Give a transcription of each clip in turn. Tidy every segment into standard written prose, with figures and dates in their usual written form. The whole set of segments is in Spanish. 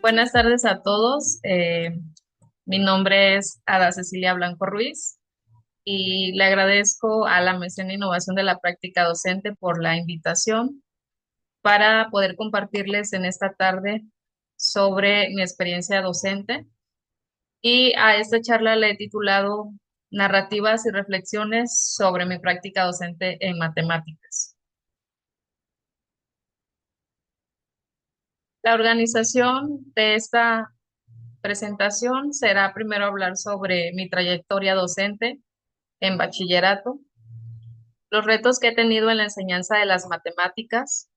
Buenas tardes a todos. Mi nombre es Ada Cecilia Blanco Ruiz y le agradezco a la Mesa en Innovación de la Práctica Docente por la invitación para poder compartirles en esta tarde sobre mi experiencia docente. Y a esta charla le he titulado Narrativas y reflexiones sobre mi práctica docente en matemáticas. La organización de esta presentación será primero hablar sobre mi trayectoria docente en bachillerato, los retos que he tenido en la enseñanza de las matemáticas,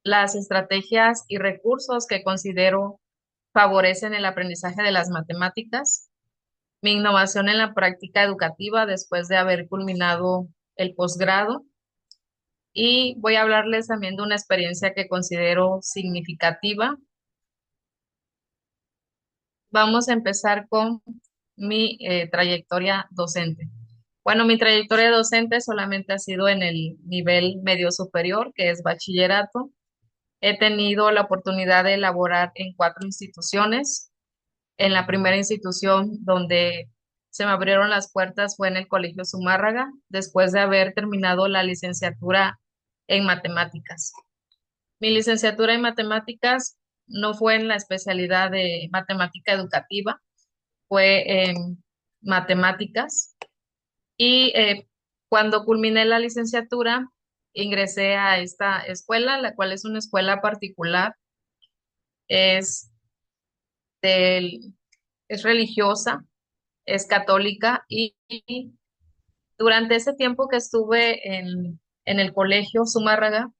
las estrategias y recursos que considero favorecen el aprendizaje de las matemáticas, mi innovación en la práctica educativa después de haber culminado el posgrado, y voy a hablarles también de una experiencia que considero significativa. Vamos a empezar con mi trayectoria docente. Bueno, mi trayectoria docente solamente ha sido en el nivel medio superior, que es bachillerato. He tenido la oportunidad de elaborar en 4 instituciones. En la primera institución donde se me abrieron las puertas fue en el Colegio Zumárraga, después de haber terminado la licenciatura en matemáticas. Mi licenciatura en matemáticas no fue en la especialidad de matemática educativa, fue en matemáticas. Y cuando culminé la licenciatura, ingresé a esta escuela, la cual es una escuela particular, es, del- es religiosa, es católica y durante ese tiempo que estuve en el colegio Zumárraga,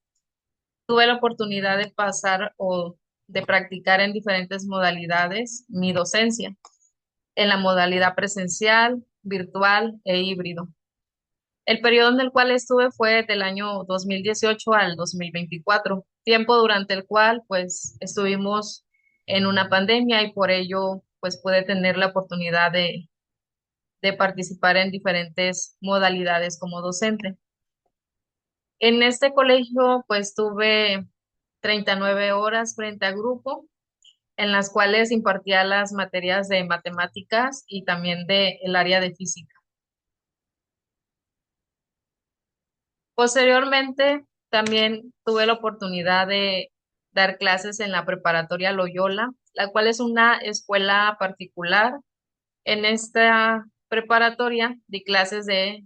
tuve la oportunidad de pasar o de practicar en diferentes modalidades mi docencia, en la modalidad presencial, virtual e híbrido. El periodo en el cual estuve fue del año 2018 al 2024, tiempo durante el cual pues estuvimos en una pandemia y por ello pues pude tener la oportunidad de participar en diferentes modalidades como docente. En este colegio pues tuve 39 horas frente a grupo en las cuales impartía las materias de matemáticas y también del área de física. Posteriormente, también tuve la oportunidad de dar clases en la preparatoria Loyola, la cual es una escuela particular. En esta preparatoria di clases de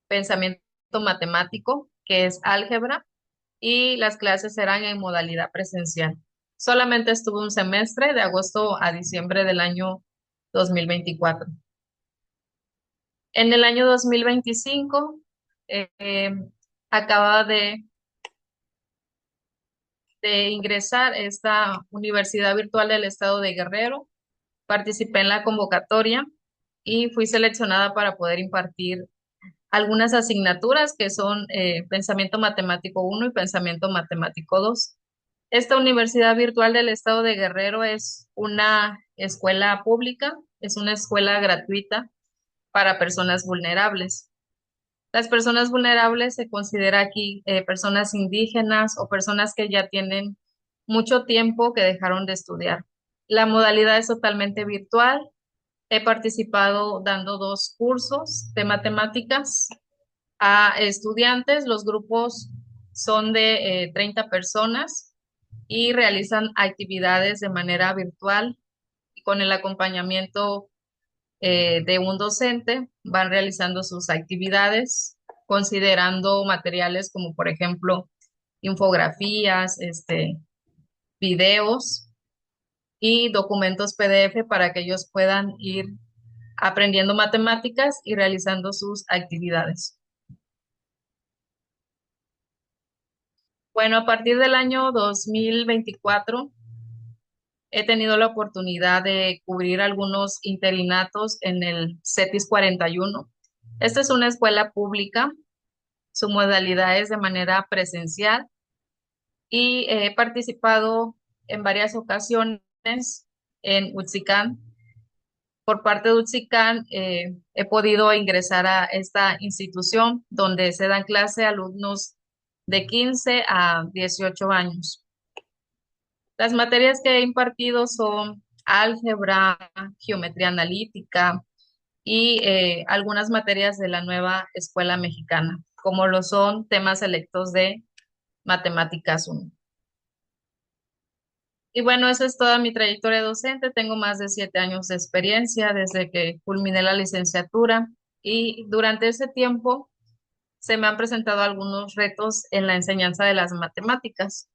pensamiento matemático, que es álgebra, y las clases eran en modalidad presencial. Solamente estuve un semestre de agosto a diciembre del año 2024. En el año 2025, acaba de ingresar a esta Universidad Virtual del Estado de Guerrero. Participé en la convocatoria y fui seleccionada para poder impartir algunas asignaturas que son Pensamiento Matemático 1 y Pensamiento Matemático 2. Esta Universidad Virtual del Estado de Guerrero es una escuela pública, es una escuela gratuita para personas vulnerables. Las personas vulnerables se considera aquí personas indígenas o personas que ya tienen mucho tiempo que dejaron de estudiar. La modalidad es totalmente virtual. He participado dando 2 cursos de matemáticas a estudiantes. Los grupos son de 30 personas y realizan actividades de manera virtual y con el acompañamiento de un docente, van realizando sus actividades, considerando materiales como, por ejemplo, infografías, videos y documentos PDF para que ellos puedan ir aprendiendo matemáticas y realizando sus actividades. Bueno, a partir del año 2024 he tenido la oportunidad de cubrir algunos interinatos en el CETIS 41. Esta es una escuela pública. Su modalidad es de manera presencial y he participado en varias ocasiones en UTSICAN. Por parte de UTSICAN he podido ingresar a esta institución donde se dan clase a alumnos de 15 a 18 años. Las materias que he impartido son álgebra, geometría analítica y algunas materias de la nueva escuela mexicana, como lo son temas selectos de matemáticas 1. Y bueno, esa es toda mi trayectoria docente. Tengo más de 7 años de experiencia desde que culminé la licenciatura y durante ese tiempo se me han presentado algunos retos en la enseñanza de las matemáticas.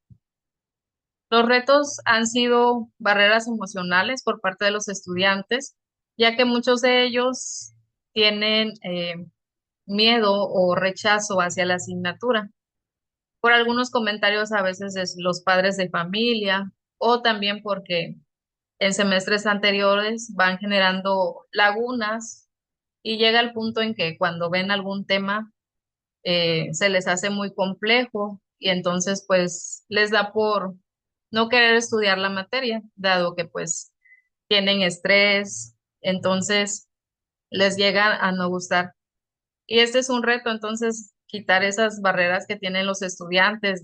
Los retos han sido barreras emocionales por parte de los estudiantes, ya que muchos de ellos tienen miedo o rechazo hacia la asignatura por algunos comentarios a veces de los padres de familia o también porque en semestres anteriores van generando lagunas y llega el punto en que cuando ven algún tema se les hace muy complejo y entonces pues les da por no querer estudiar la materia, dado que pues tienen estrés, entonces les llega a no gustar. Y este es un reto, entonces, quitar esas barreras que tienen los estudiantes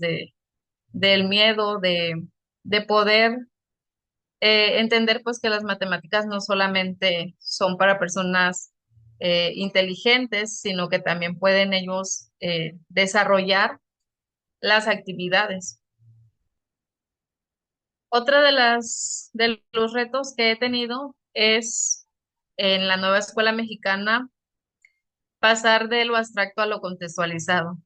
del miedo, de poder entender pues que las matemáticas no solamente son para personas inteligentes, sino que también pueden ellos desarrollar las actividades. Otra de los retos que he tenido es en la nueva escuela mexicana pasar de lo abstracto a lo contextualizado.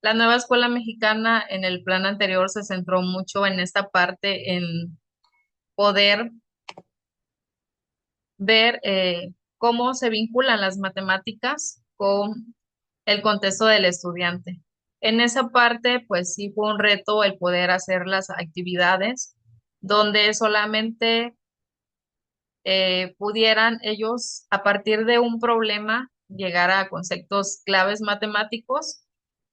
La nueva escuela mexicana en el plan anterior se centró mucho en esta parte, en poder ver cómo se vinculan las matemáticas con el contexto del estudiante. En esa parte, pues sí fue un reto el poder hacer las actividades donde solamente pudieran ellos, a partir de un problema, llegar a conceptos claves matemáticos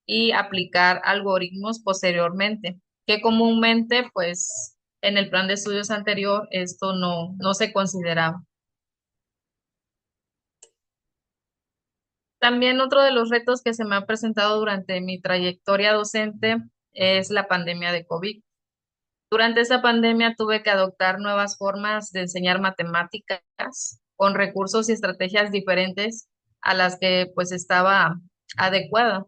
y aplicar algoritmos posteriormente, que comúnmente, pues, en el plan de estudios anterior, esto no se consideraba. También otro de los retos que se me ha presentado durante mi trayectoria docente es la pandemia de COVID. Durante esa pandemia tuve que adoptar nuevas formas de enseñar matemáticas con recursos y estrategias diferentes a las que pues estaba adecuada.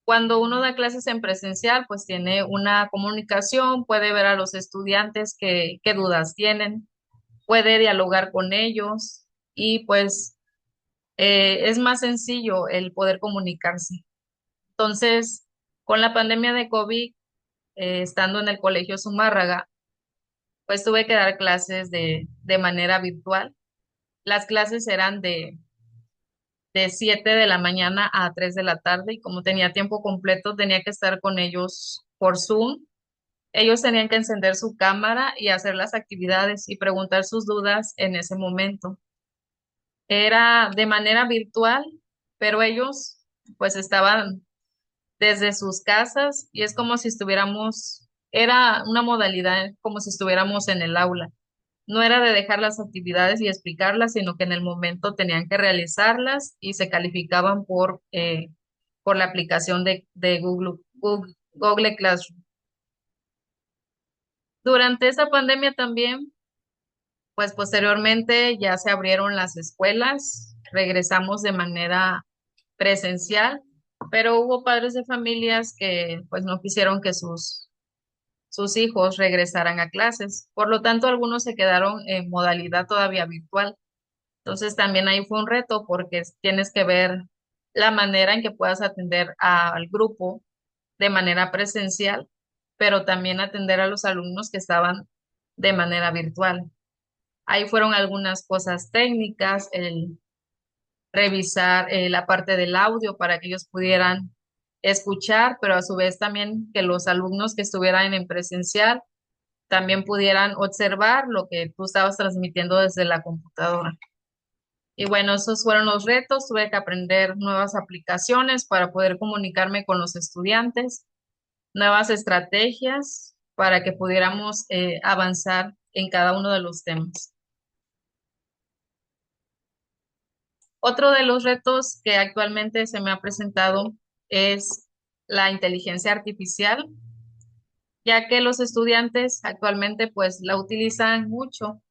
Cuando uno da clases en presencial, pues tiene una comunicación, puede ver a los estudiantes qué dudas tienen, puede dialogar con ellos y pues es más sencillo el poder comunicarse. Entonces, con la pandemia de COVID, estando en el Colegio Zumárraga, pues tuve que dar clases de manera virtual. Las clases eran de 7 de la mañana a 3 de la tarde y como tenía tiempo completo, tenía que estar con ellos por Zoom. Ellos tenían que encender su cámara y hacer las actividades y preguntar sus dudas en ese momento. Era de manera virtual, pero ellos pues estaban desde sus casas y es como si estuviéramos, era una modalidad como si estuviéramos en el aula. No era de dejar las actividades y explicarlas, sino que en el momento tenían que realizarlas y se calificaban por la aplicación de Google Classroom. Durante esa pandemia también, pues posteriormente ya se abrieron las escuelas, regresamos de manera presencial, pero hubo padres de familias que pues no quisieron que sus hijos regresaran a clases. Por lo tanto, algunos se quedaron en modalidad todavía virtual. Entonces también ahí fue un reto porque tienes que ver la manera en que puedas atender al grupo de manera presencial, pero también atender a los alumnos que estaban de manera virtual. Ahí fueron algunas cosas técnicas, el revisar la parte del audio para que ellos pudieran escuchar, pero a su vez también que los alumnos que estuvieran en presencial también pudieran observar lo que tú estabas transmitiendo desde la computadora. Y bueno, esos fueron los retos. Tuve que aprender nuevas aplicaciones para poder comunicarme con los estudiantes, nuevas estrategias para que pudiéramos avanzar en cada uno de los temas. Otro de los retos que actualmente se me ha presentado es la inteligencia artificial. ya que los estudiantes actualmente pues la utilizan mucho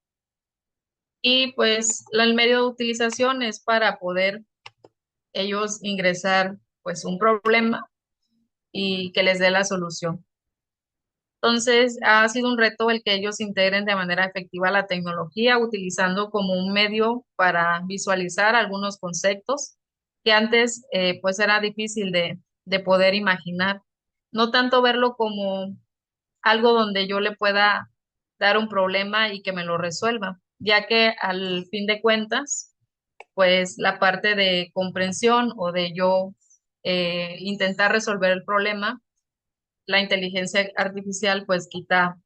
y pues el medio de utilización es para poder ellos ingresar pues un problema y que les dé la solución. Entonces, ha sido un reto el que ellos integren de manera efectiva la tecnología, utilizando como un medio para visualizar algunos conceptos que antes pues era difícil de poder imaginar. No tanto verlo como algo donde yo le pueda dar un problema y que me lo resuelva, ya que al fin de cuentas, pues la parte de comprensión o de yo intentar resolver el problema, la inteligencia artificial pues quita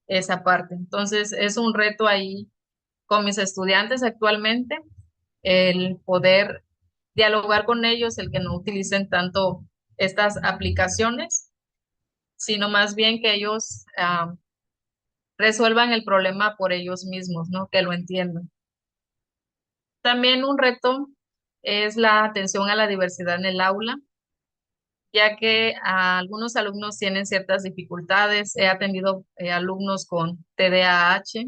esa parte. Entonces es un reto ahí con mis estudiantes actualmente, el poder dialogar con ellos, el que no utilicen tanto estas aplicaciones, sino más bien que ellos resuelvan el problema por ellos mismos, ¿no? Que lo entiendan. También un reto es la atención a la diversidad en el aula, ya que algunos alumnos tienen ciertas dificultades. He atendido alumnos con TDAH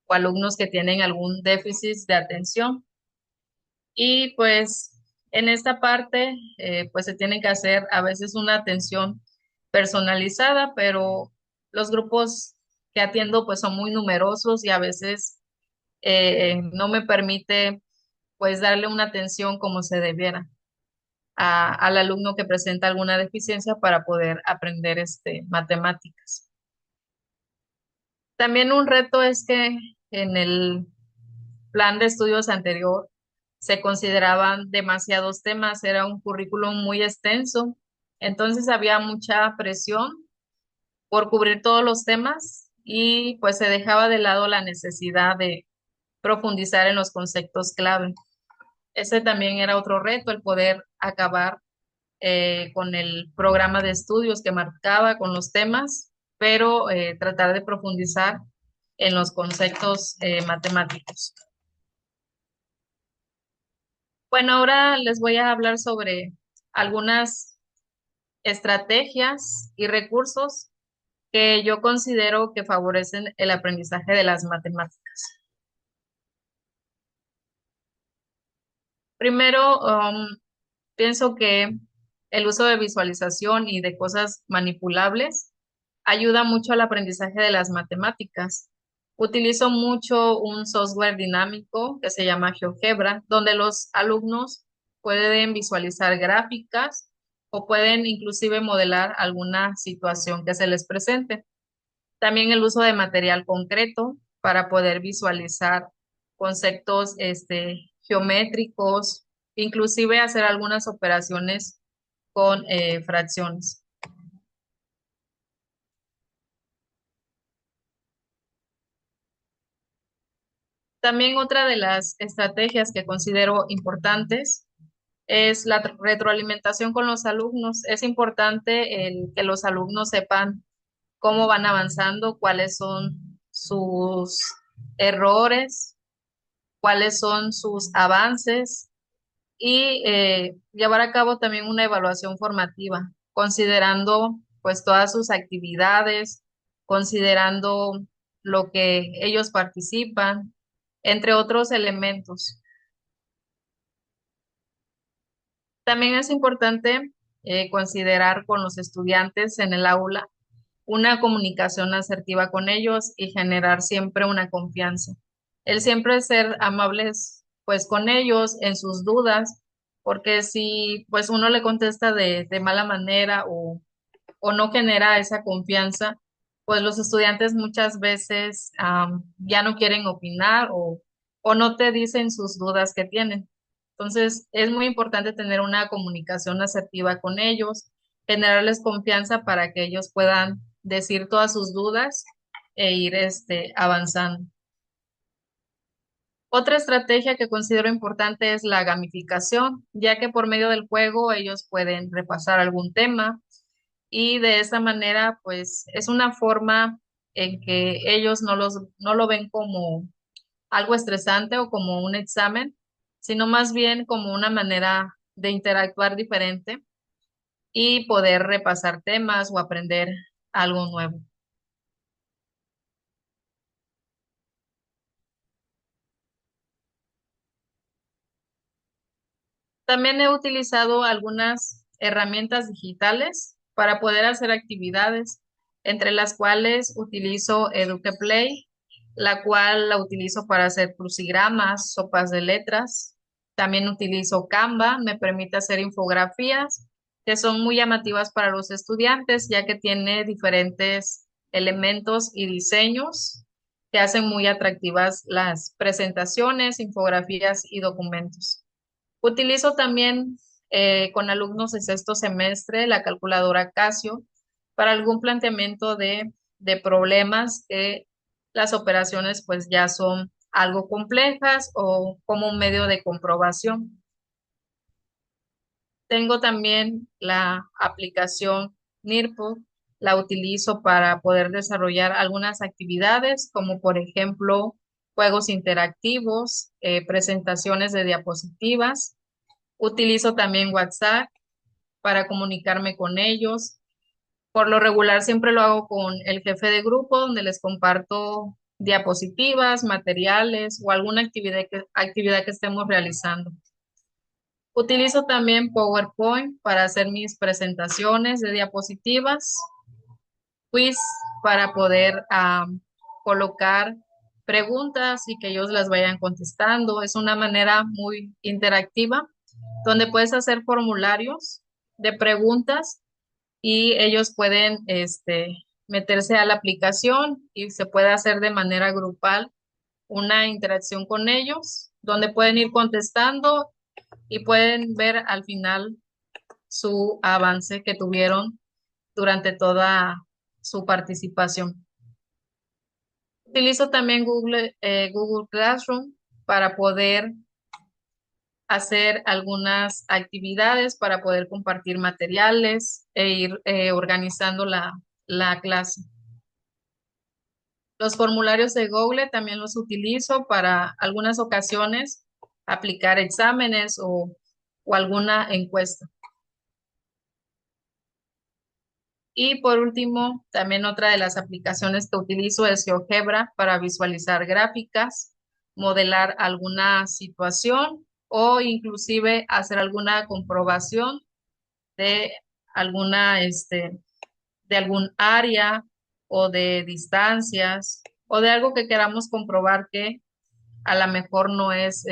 o alumnos que tienen algún déficit de atención. Y pues en esta parte, pues se tiene que hacer a veces una atención personalizada, pero los grupos que atiendo pues son muy numerosos y a veces no me permite pues darle una atención como se debiera al alumno que presenta alguna deficiencia para poder aprender matemáticas. También un reto es que en el plan de estudios anterior se consideraban demasiados temas, era un currículum muy extenso, entonces había mucha presión por cubrir todos los temas y pues se dejaba de lado la necesidad de profundizar en los conceptos clave. Ese también era otro reto, el poder acabar con el programa de estudios que marcaba con los temas, pero tratar de profundizar en los conceptos matemáticos. Bueno, ahora les voy a hablar sobre algunas estrategias y recursos que yo considero que favorecen el aprendizaje de las matemáticas. Primero, pienso que el uso de visualización y de cosas manipulables ayuda mucho al aprendizaje de las matemáticas. Utilizo mucho un software dinámico que se llama GeoGebra, donde los alumnos pueden visualizar gráficas o pueden inclusive modelar alguna situación que se les presente. También el uso de material concreto para poder visualizar conceptos geométricos, inclusive hacer algunas operaciones con fracciones. También otra de las estrategias que considero importantes es la retroalimentación con los alumnos. Es importante el que los alumnos sepan cómo van avanzando, cuáles son sus errores, cuáles son sus avances y llevar a cabo también una evaluación formativa, considerando pues todas sus actividades, considerando lo que ellos participan, entre otros elementos. También es importante considerar con los estudiantes en el aula una comunicación asertiva con ellos y generar siempre una confianza. El siempre ser amables pues con ellos en sus dudas, porque si pues uno le contesta de mala manera o no genera esa confianza, pues los estudiantes muchas veces ya no quieren opinar o no te dicen sus dudas que tienen. Entonces, es muy importante tener una comunicación asertiva con ellos, generarles confianza para que ellos puedan decir todas sus dudas e ir avanzando. Otra estrategia que considero importante es la gamificación, ya que por medio del juego ellos pueden repasar algún tema y de esa manera, pues es una forma en que ellos no lo ven como algo estresante o como un examen, sino más bien como una manera de interactuar diferente y poder repasar temas o aprender algo nuevo. También he utilizado algunas herramientas digitales para poder hacer actividades, entre las cuales utilizo Educaplay, la cual la utilizo para hacer crucigramas, sopas de letras. También utilizo Canva, me permite hacer infografías que son muy llamativas para los estudiantes, ya que tiene diferentes elementos y diseños que hacen muy atractivas las presentaciones, infografías y documentos. Utilizo también con alumnos de sexto semestre la calculadora Casio para algún planteamiento de problemas que las operaciones pues ya son algo complejas o como un medio de comprobación. Tengo también la aplicación NIRPO, la utilizo para poder desarrollar algunas actividades como por ejemplo juegos interactivos, presentaciones de diapositivas. Utilizo también WhatsApp para comunicarme con ellos. Por lo regular siempre lo hago con el jefe de grupo, donde les comparto diapositivas, materiales o alguna actividad que estemos realizando. Utilizo también PowerPoint para hacer mis presentaciones de diapositivas, quiz para poder colocar preguntas y que ellos las vayan contestando. Es una manera muy interactiva donde puedes hacer formularios de preguntas y ellos pueden meterse a la aplicación y se puede hacer de manera grupal una interacción con ellos, donde pueden ir contestando y pueden ver al final su avance que tuvieron durante toda su participación. Utilizo también Google Classroom para poder hacer algunas actividades, para poder compartir materiales e ir organizando la clase. Los formularios de Google también los utilizo para algunas ocasiones aplicar exámenes o alguna encuesta. Y por último, también otra de las aplicaciones que utilizo es GeoGebra para visualizar gráficas, modelar alguna situación o inclusive hacer alguna comprobación de alguna, de algún área o de distancias o de algo que queramos comprobar que a lo mejor no es,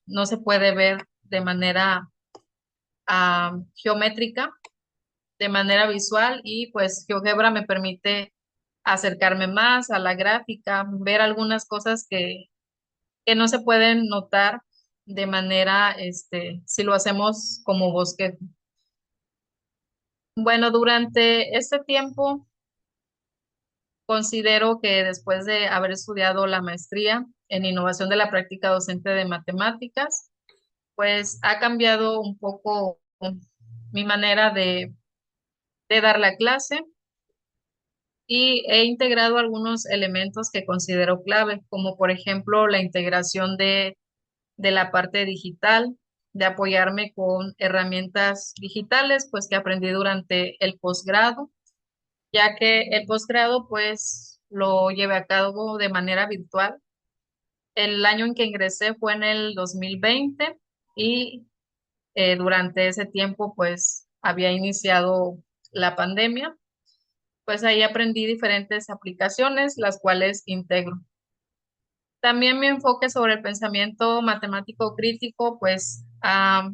no se puede ver de manera geométrica, de manera visual y pues GeoGebra me permite acercarme más a la gráfica, ver algunas cosas que no se pueden notar de manera, si lo hacemos como bosquejo. Bueno, durante este tiempo considero que después de haber estudiado la maestría en innovación de la práctica docente de matemáticas, pues ha cambiado un poco mi manera de dar la clase y he integrado algunos elementos que considero clave, como por ejemplo la integración de la parte digital, de apoyarme con herramientas digitales, pues que aprendí durante el posgrado, ya que el posgrado pues lo llevé a cabo de manera virtual. El año en que ingresé fue en el 2020 y durante ese tiempo pues había iniciado la pandemia, pues ahí aprendí diferentes aplicaciones, las cuales integro. También mi enfoque sobre el pensamiento matemático crítico pues ha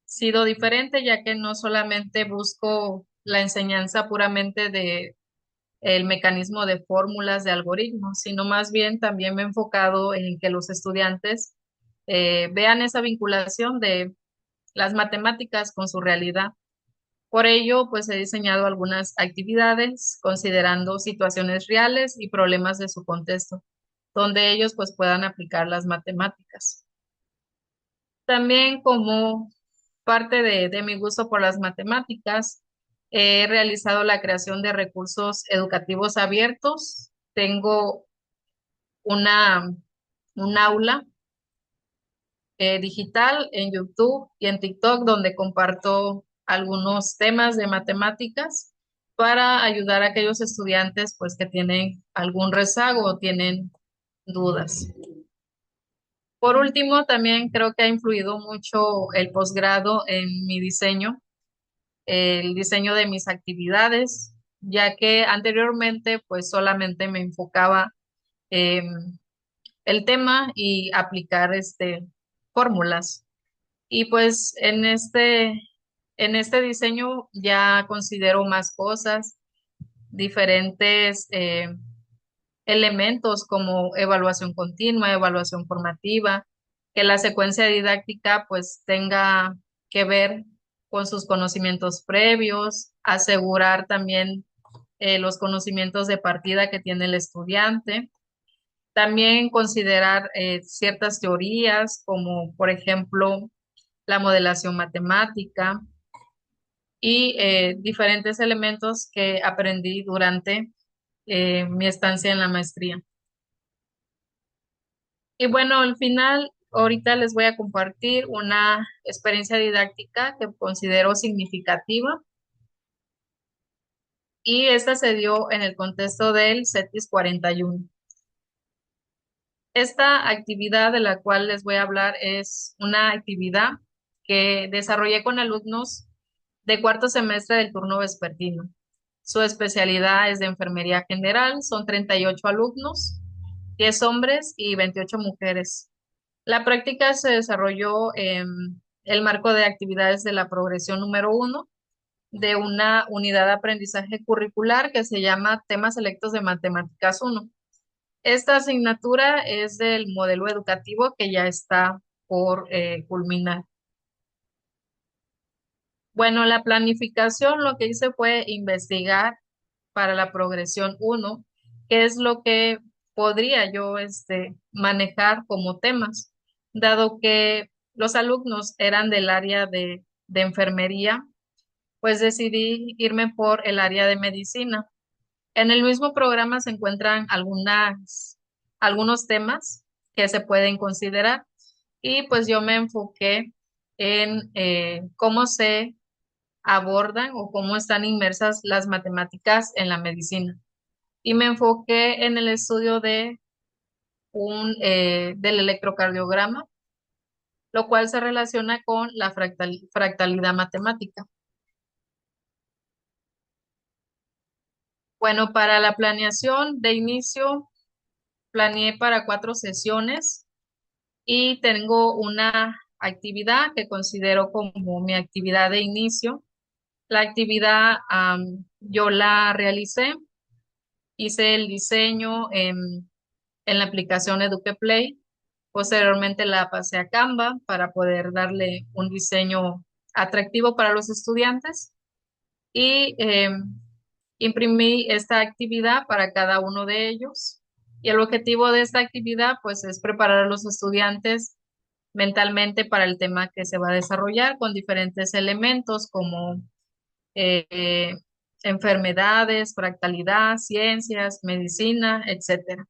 sido diferente, ya que no solamente busco la enseñanza puramente de el mecanismo de fórmulas de algoritmos, sino más bien también me he enfocado en que los estudiantes vean esa vinculación de las matemáticas con su realidad. Por ello, pues he diseñado algunas actividades considerando situaciones reales y problemas de su contexto, donde ellos pues puedan aplicar las matemáticas. También como parte de mi gusto por las matemáticas, he realizado la creación de recursos educativos abiertos. Tengo una, un aula digital en YouTube y en TikTok donde comparto algunos temas de matemáticas para ayudar a aquellos estudiantes pues que tienen algún rezago o tienen dudas. Por último, también creo que ha influido mucho el posgrado en mi diseño, el diseño de mis actividades, ya que anteriormente pues solamente me enfocaba en el tema y aplicar fórmulas. Y pues en este diseño ya considero más cosas, diferentes elementos como evaluación continua, evaluación formativa, que la secuencia didáctica pues tenga que ver con sus conocimientos previos, asegurar también los conocimientos de partida que tiene el estudiante. También considerar ciertas teorías como por ejemplo la modelación matemática y diferentes elementos que aprendí durante mi estancia en la maestría. Y bueno, al final, ahorita les voy a compartir una experiencia didáctica que considero significativa y esta se dio en el contexto del CETIS 41. Esta actividad de la cual les voy a hablar es una actividad que desarrollé con alumnos de cuarto semestre del turno vespertino. Su especialidad es de enfermería general, son 38 alumnos, 10 hombres y 28 mujeres. La práctica se desarrolló en el marco de actividades de la progresión número 1 de una unidad de aprendizaje curricular que se llama Temas Selectos de Matemáticas 1. Esta asignatura es del modelo educativo que ya está por culminar. Bueno, la planificación lo que hice fue investigar para la progresión 1 qué es lo que podría yo manejar como temas, dado que los alumnos eran del área de enfermería, pues decidí irme por el área de medicina. En el mismo programa se encuentran algunos temas que se pueden considerar y pues yo me enfoqué en cómo se abordan o cómo están inmersas las matemáticas en la medicina. Y me enfoqué en el estudio del electrocardiograma, lo cual se relaciona con la fractalidad matemática. Bueno, para la planeación de inicio, planeé para 4 sesiones y tengo una actividad que considero como mi actividad de inicio. La actividad yo la realicé, hice el diseño en la aplicación EduquePlay. Posteriormente la pasé a Canva para poder darle un diseño atractivo para los estudiantes y imprimí esta actividad para cada uno de ellos. Y el objetivo de esta actividad pues es preparar a los estudiantes mentalmente para el tema que se va a desarrollar con diferentes elementos como eh, enfermedades, fractalidad, ciencias, medicina, etcétera.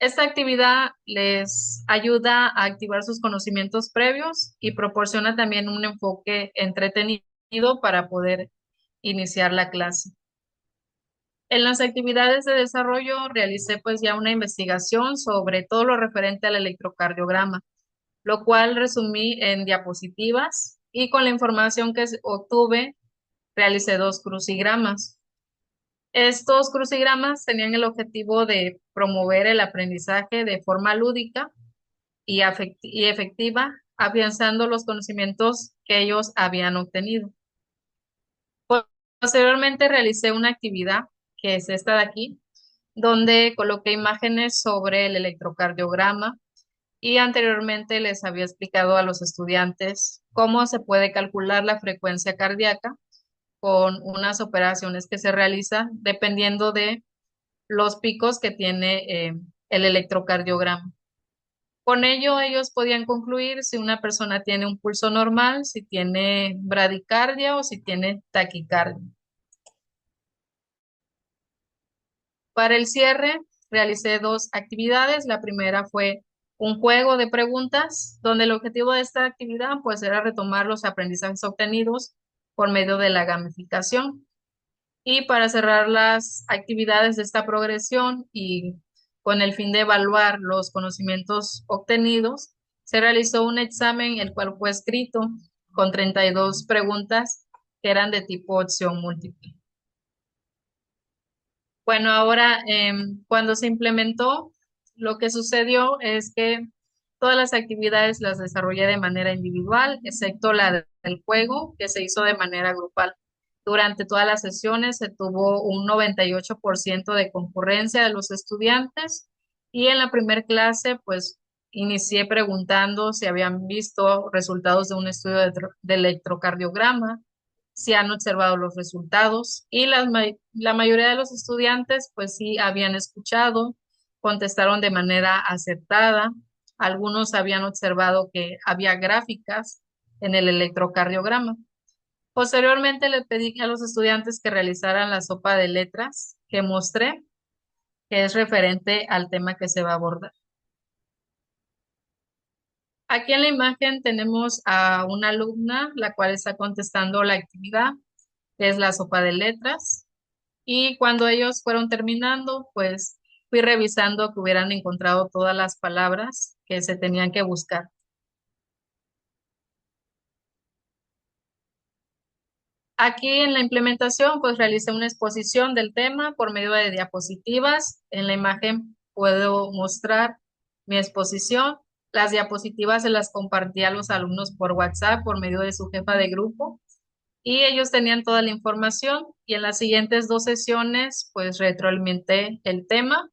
Esta actividad les ayuda a activar sus conocimientos previos y proporciona también un enfoque entretenido para poder iniciar la clase. En las actividades de desarrollo realicé pues ya una investigación sobre todo lo referente al electrocardiograma, lo cual resumí en diapositivas y con la información que obtuve realicé 2 crucigramas. Estos crucigramas tenían el objetivo de promover el aprendizaje de forma lúdica y efectiva, afianzando los conocimientos que ellos habían obtenido. Posteriormente realicé una actividad, que es esta de aquí, donde coloqué imágenes sobre el electrocardiograma y anteriormente les había explicado a los estudiantes cómo se puede calcular la frecuencia cardíaca con unas operaciones que se realizan dependiendo de los picos que tiene el electrocardiograma. Con ello, ellos podían concluir si una persona tiene un pulso normal, si tiene bradicardia o si tiene taquicardia. Para el cierre, realicé 2 actividades. La primera fue un juego de preguntas, donde el objetivo de esta actividad pues era retomar los aprendizajes obtenidos por medio de la gamificación. Y para cerrar las actividades de esta progresión y con el fin de evaluar los conocimientos obtenidos, se realizó un examen el cual fue escrito con 32 preguntas que eran de tipo opción múltiple. Bueno, ahora cuando se implementó, lo que sucedió es que todas las actividades las desarrollé de manera individual, excepto del juego, que se hizo de manera grupal. Durante todas las sesiones se tuvo un 98% de concurrencia de los estudiantes y en la primera clase, pues inicié preguntando si habían visto resultados de un estudio de electrocardiograma, si han observado los resultados y la mayoría de los estudiantes pues sí habían escuchado, contestaron de manera acertada. Algunos habían observado que había gráficas en el electrocardiograma. Posteriormente le pedí a los estudiantes que realizaran la sopa de letras que mostré, que es referente al tema que se va a abordar. Aquí en la imagen tenemos a una alumna, la cual está contestando la actividad, que es la sopa de letras. Y cuando ellos fueron terminando, pues fui revisando que hubieran encontrado todas las palabras que se tenían que buscar. Aquí en la implementación, pues realicé una exposición del tema por medio de diapositivas. En la imagen puedo mostrar mi exposición. Las diapositivas se las compartí a los alumnos por WhatsApp por medio de su jefa de grupo y ellos tenían toda la información y en las siguientes dos sesiones, pues retroalimenté el tema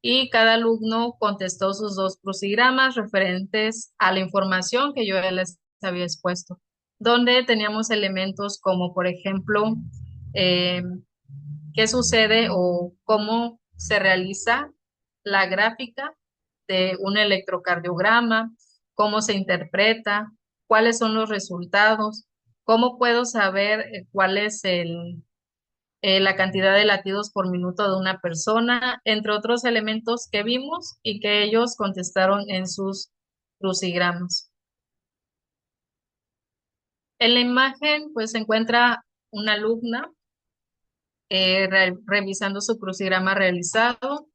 y cada alumno contestó sus dos crucigramas referentes a la información que yo ya les había expuesto, donde teníamos elementos como, por ejemplo, eh, qué sucede o cómo se realiza la gráfica de un electrocardiograma, cómo se interpreta, cuáles son los resultados, cómo puedo saber cuál es la cantidad de latidos por minuto de una persona, entre otros elementos que vimos y que ellos contestaron en sus crucigramas. En la imagen, pues se encuentra una alumna revisando su crucigrama realizado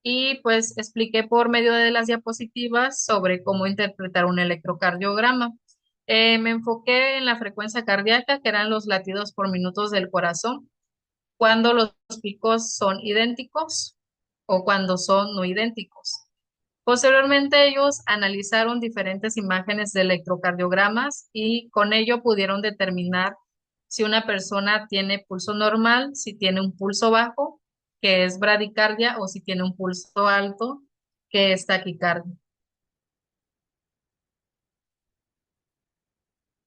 y pues expliqué por medio de las diapositivas sobre cómo interpretar un electrocardiograma. Me enfoqué en la frecuencia cardíaca, que eran los latidos por minutos del corazón, cuando los picos son idénticos o cuando son no idénticos. Posteriormente, ellos analizaron diferentes imágenes de electrocardiogramas y con ello pudieron determinar si una persona tiene pulso normal, si tiene un pulso bajo, que es bradicardia, o si tiene un pulso alto, que es taquicardia.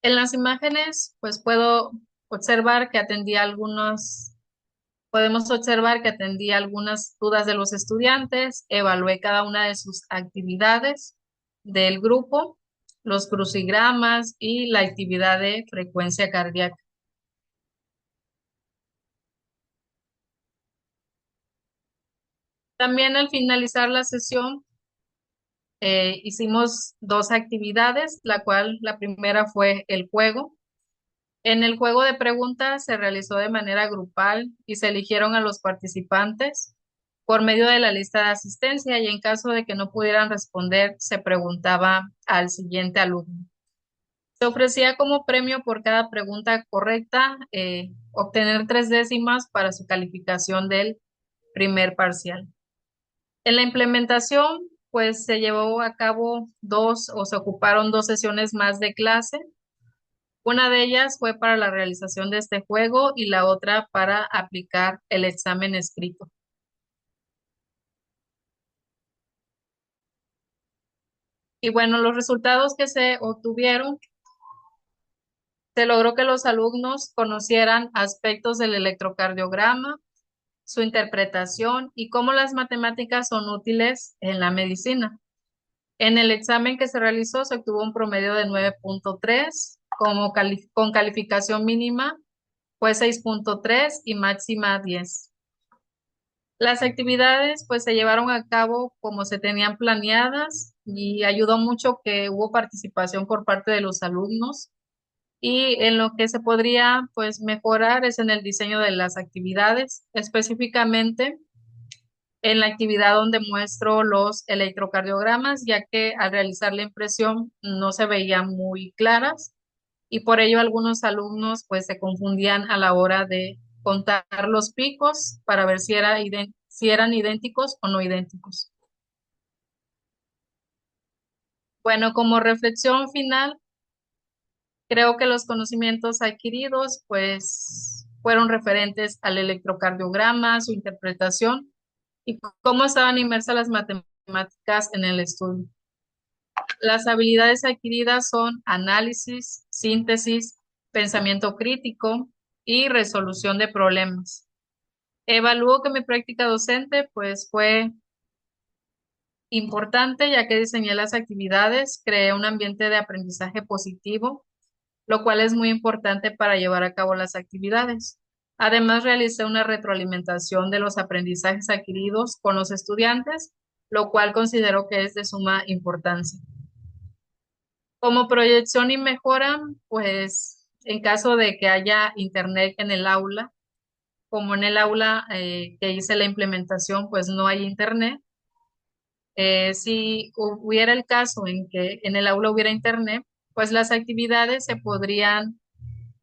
En las imágenes, pues puedo observar que atendí algunos. Podemos observar que atendí algunas dudas de los estudiantes, evalué cada una de sus actividades del grupo, los crucigramas y la actividad de frecuencia cardíaca. También al finalizar la sesión hicimos dos actividades, la primera fue el juego. En el juego de preguntas se realizó de manera grupal y se eligieron a los participantes por medio de la lista de asistencia y en caso de que no pudieran responder, se preguntaba al siguiente alumno. Se ofrecía como premio por cada pregunta correcta obtener 3 décimas para su calificación del primer parcial. En la implementación, pues se llevó a cabo se ocuparon 2 sesiones más de clase. Una de ellas fue para la realización de este juego y la otra para aplicar el examen escrito. Y bueno, los resultados que se obtuvieron, se logró que los alumnos conocieran aspectos del electrocardiograma, su interpretación y cómo las matemáticas son útiles en la medicina. En el examen que se realizó se obtuvo un promedio de 9.3, con calificación mínima fue 6.3 y máxima 10. Las actividades pues se llevaron a cabo como se tenían planeadas y ayudó mucho que hubo participación por parte de los alumnos. Y en lo que se podría pues mejorar es en el diseño de las actividades, específicamente en la actividad donde muestro los electrocardiogramas, ya que al realizar la impresión no se veían muy claras y por ello algunos alumnos pues se confundían a la hora de contar los picos para ver si eran idénticos o no idénticos. Bueno, como reflexión final, creo que los conocimientos adquiridos pues fueron referentes al electrocardiograma, su interpretación y cómo estaban inmersas las matemáticas en el estudio. Las habilidades adquiridas son análisis, síntesis, pensamiento crítico y resolución de problemas. Evalúo que mi práctica docente pues fue importante ya que diseñé las actividades, creé un ambiente de aprendizaje positivo, lo cual es muy importante para llevar a cabo las actividades. Además, realicé una retroalimentación de los aprendizajes adquiridos con los estudiantes, lo cual considero que es de suma importancia. Como proyección y mejora, pues en caso de que haya internet en el aula, como en el aula que hice la implementación, pues no hay internet. Si hubiera el caso en que en el aula hubiera internet, pues las actividades se podrían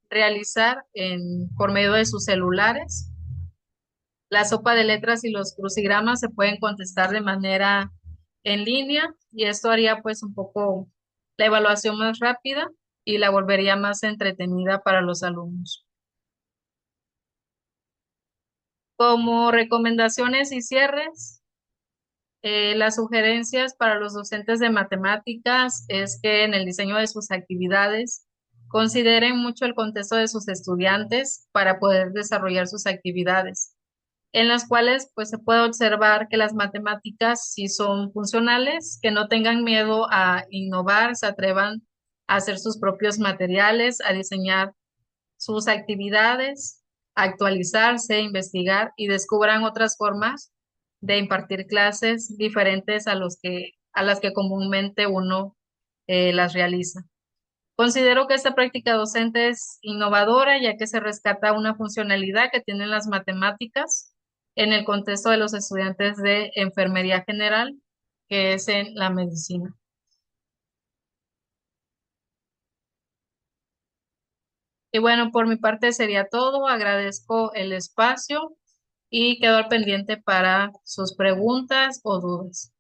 realizar por medio de sus celulares. La sopa de letras y los crucigramas se pueden contestar de manera en línea y esto haría pues un poco la evaluación más rápida y la volvería más entretenida para los alumnos. Como recomendaciones y cierres, las sugerencias para los docentes de matemáticas es que en el diseño de sus actividades consideren mucho el contexto de sus estudiantes para poder desarrollar sus actividades, en las cuales pues se puede observar que las matemáticas sí son funcionales, que no tengan miedo a innovar, se atrevan a hacer sus propios materiales, a diseñar sus actividades, a actualizarse, investigar y descubran otras formas de impartir clases diferentes a las que comúnmente uno las realiza. Considero que esta práctica docente es innovadora ya que se rescata una funcionalidad que tienen las matemáticas en el contexto de los estudiantes de enfermería general, que es en la medicina. Y bueno, por mi parte sería todo. Agradezco el espacio y quedo al pendiente para sus preguntas o dudas.